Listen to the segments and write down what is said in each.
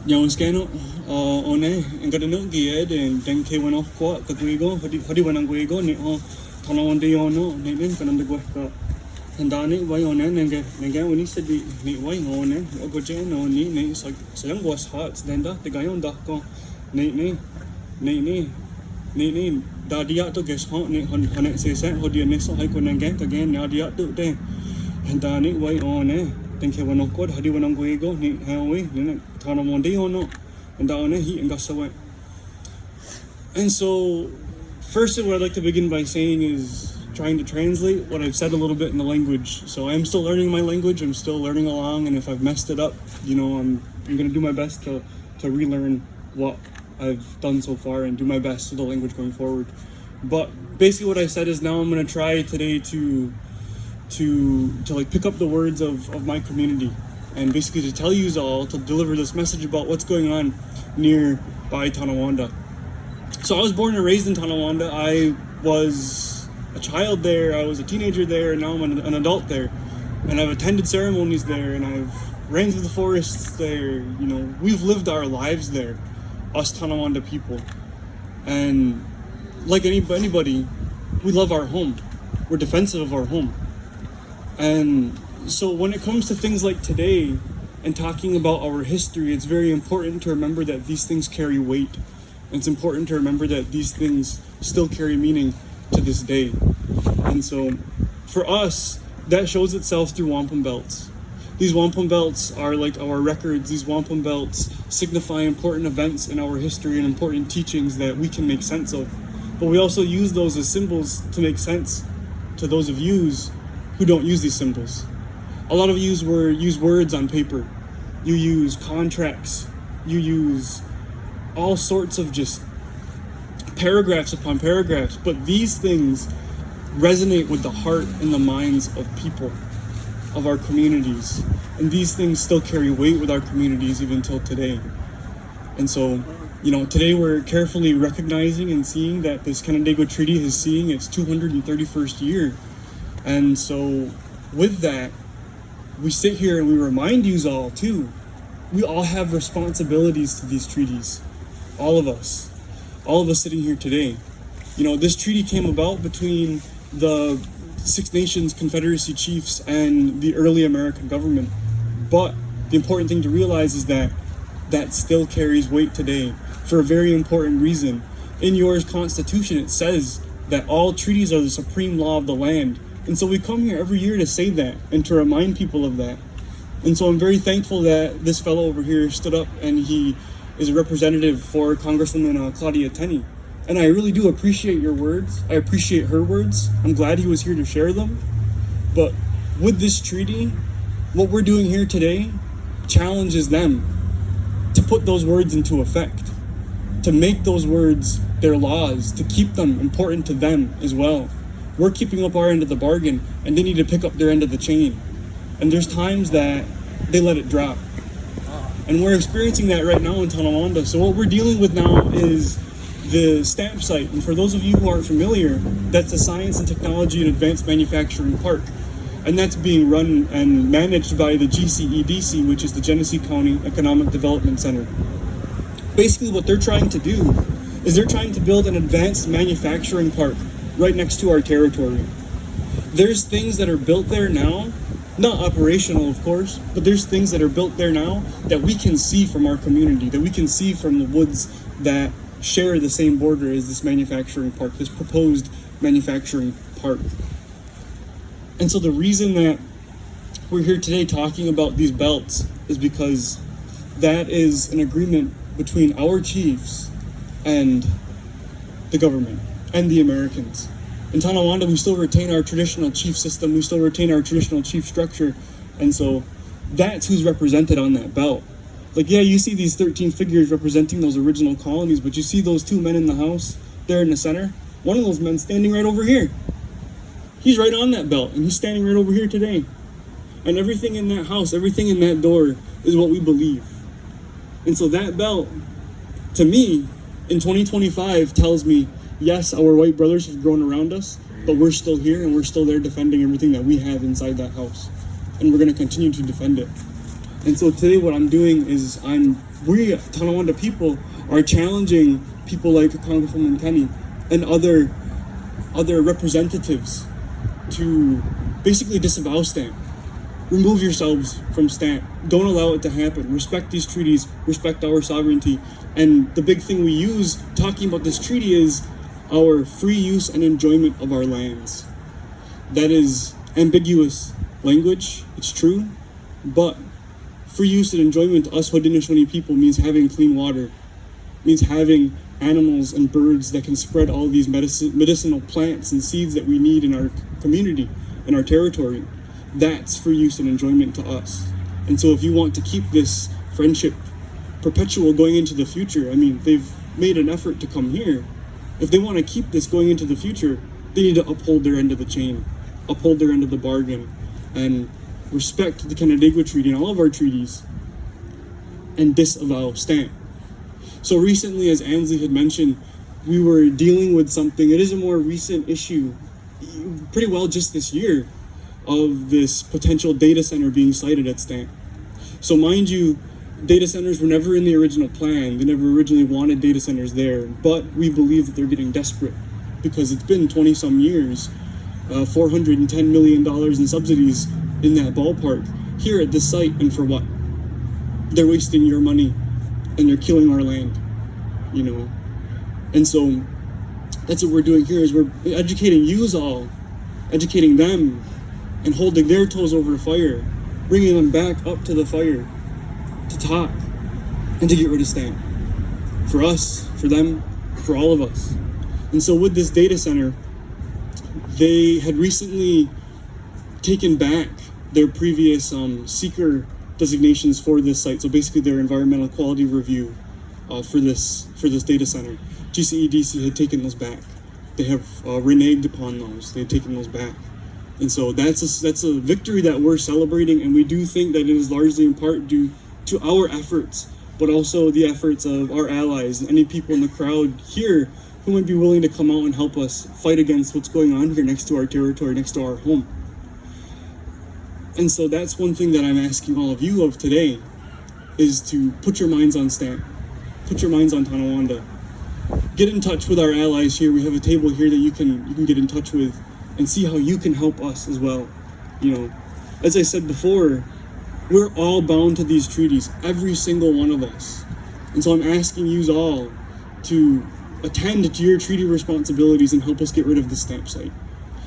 Yawan skeno one en kada no gi den ke wano ko ka guigo hodi wanang guigo ni o Tonawanda yono ni Canandaigua ka handani wai one nenge wani sedi ni wai one go je no ni sayang was hot denda te gayon da ko ni dadia to ges ho ni hone se hodi ne so hai ko nenge ka gen dadia tu te handani wai one den ke wano ko hodi wanang guigo ni hawi ni Tonawanda yono and down he and got so. And so first what I'd like to begin by saying is trying to translate what I've said a little bit in the language. So I'm still learning my language, I'm still learning along, and if I've messed it up, I'm gonna do my best to relearn what I've done so far and do my best with the language going forward. But basically what I said is now I'm gonna try today to like pick up the words of my community and basically to tell you all, to deliver this message about what's going on nearby Tonawanda. So I was born and raised in Tonawanda. I was a child there, I was a teenager there, and now I'm an adult there. And I've attended ceremonies there, and I've ran through the forests there. We've lived our lives there, us Tonawanda people. And like anybody, we love our home. We're defensive of our home. And so when it comes to things like today and talking about our history, it's very important to remember that these things carry weight. It's important to remember that these things still carry meaning to this day. And so for us, that shows itself through wampum belts. These wampum belts are like our records. These wampum belts signify important events in our history and important teachings that we can make sense of. But we also use those as symbols to make sense to those of yous who don't use these symbols. A lot of you use words on paper. You use contracts. You use all sorts of just paragraphs upon paragraphs. But these things resonate with the heart and the minds of people, of our communities. And these things still carry weight with our communities even till today. And so, today we're carefully recognizing and seeing that this Canandaigua Treaty is seeing its 231st year. And so with that, we sit here and we remind you all too, we all have responsibilities to these treaties. All of us sitting here today. This treaty came about between the Six Nations Confederacy chiefs and the early American government. But the important thing to realize is that still carries weight today for a very important reason. In your Constitution, it says that all treaties are the supreme law of the land. And so we come here every year to say that and to remind people of that. And so I'm very thankful that this fellow over here stood up and he is a representative for Congresswoman Claudia Tenney. And I really do appreciate your words. I appreciate her words. I'm glad he was here to share them. But with this treaty, what we're doing here today challenges them to put those words into effect, to make those words their laws, to keep them important to them as well. We're keeping up our end of the bargain, and they need to pick up their end of the chain. And there's times that they let it drop. And we're experiencing that right now in Tonawanda. So what we're dealing with now is the stamp site. And for those of you who aren't familiar, that's the Science and Technology and Advanced Manufacturing Park. And that's being run and managed by the GCEDC, which is the Genesee County Economic Development Center. Basically what they're trying to do is they're trying to build an advanced manufacturing park right next to our territory. There's things that are built there now, not operational of course, but there's things that are built there now that we can see from our community, that we can see from the woods that share the same border as this manufacturing park, this proposed manufacturing park. And so the reason that we're here today talking about these belts is because that is an agreement between our chiefs and the government and the Americans. In Tonawanda, we still retain our traditional chief system, we still retain our traditional chief structure, and so that's who's represented on that belt. Like, yeah, you see these 13 figures representing those original colonies, but you see those two men in the house there in the center? One of those men standing right over here. He's right on that belt, and he's standing right over here today. And everything in that house, everything in that door is what we believe. And so that belt, to me, in 2025 tells me, yes, our white brothers have grown around us, but we're still here and we're still there defending everything that we have inside that house. And we're going to continue to defend it. And so today what I'm doing is we Tonawanda people are challenging people like Congresswoman Kenny and other representatives to basically disavow stamp. Remove yourselves from stamp. Don't allow it to happen. Respect these treaties, respect our sovereignty. And the big thing we use talking about this treaty is our free use and enjoyment of our lands. That is ambiguous language, it's true, but free use and enjoyment to us Haudenosaunee people means having clean water, means having animals and birds that can spread all these medicinal plants and seeds that we need in our community, in our territory. That's free use and enjoyment to us. And so if you want to keep this friendship perpetual going into the future, I mean, they've made an effort to come here. If they want to keep this going into the future, they need to uphold their end of the chain, uphold their end of the bargain, and respect the Canandaigua Treaty and all of our treaties, and disavow stamp. So recently, as Ansley had mentioned, we were dealing with something, it is a more recent issue, pretty well just this year, of this potential data center being sited at stamp. So mind you, data centers were never in the original plan. They never originally wanted data centers there, but we believe that they're getting desperate because it's been 20 some years, $410 million in subsidies in that ballpark here at this site, and for what? They're wasting your money and they're killing our land, you know? And so that's what we're doing here, is we're educating yous all, educating them and holding their toes over the fire, bringing them back up to the fire to talk and to get rid of stamp. For us, for them, for all of us. And so with this data center, they had recently taken back their previous seeker designations for this site. So basically their environmental quality review for this data center. GCEDC had taken those back. They have reneged upon those. They had taken those back. And so that's a victory that we're celebrating, and we do think that it is largely in part due to our efforts, but also the efforts of our allies and any people in the crowd here who might be willing to come out and help us fight against what's going on here next to our territory, next to our home. And so that's one thing that I'm asking all of you of today, is to put your minds on stamp, put your minds on Tonawanda. Get in touch with our allies here. We have a table here that you can get in touch with and see how you can help us as well. You know, as I said before, we're all bound to these treaties, every single one of us. And so I'm asking you all to attend to your treaty responsibilities and help us get rid of the stamp site.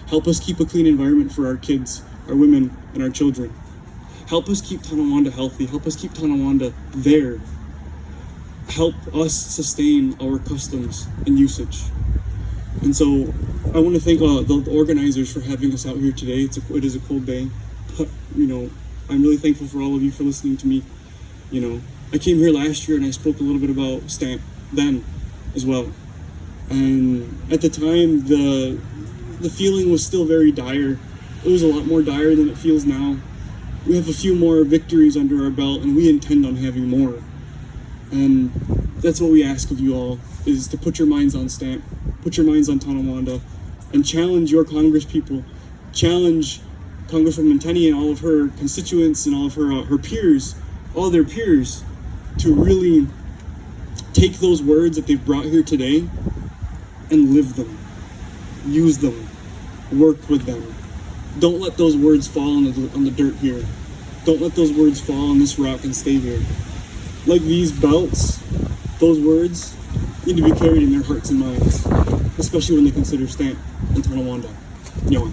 Help us keep a clean environment for our kids, our women, and our children. Help us keep Tonawanda healthy. Help us keep Tonawanda there. Help us sustain our customs and usage. And so I want to thank the organizers for having us out here today. It is a cold day, but you know, I'm really thankful for all of you for listening to me. You know, I came here last year and I spoke a little bit about stamp then as well. And at the time, the feeling was still very dire. It was a lot more dire than it feels now. We have a few more victories under our belt, and we intend on having more. And that's what we ask of you all, is to put your minds on stamp, put your minds on Tonawanda, and challenge your Congress people, challenge Congresswoman Tenney and all of her constituents and all of her peers, all their peers, to really take those words that they've brought here today and live them, use them, work with them. Don't let those words fall on the dirt here. Don't let those words fall on this rock and stay here. Like these belts, those words need to be carried in their hearts and minds, especially when they consider stamp and Tonawanda. Nyawan.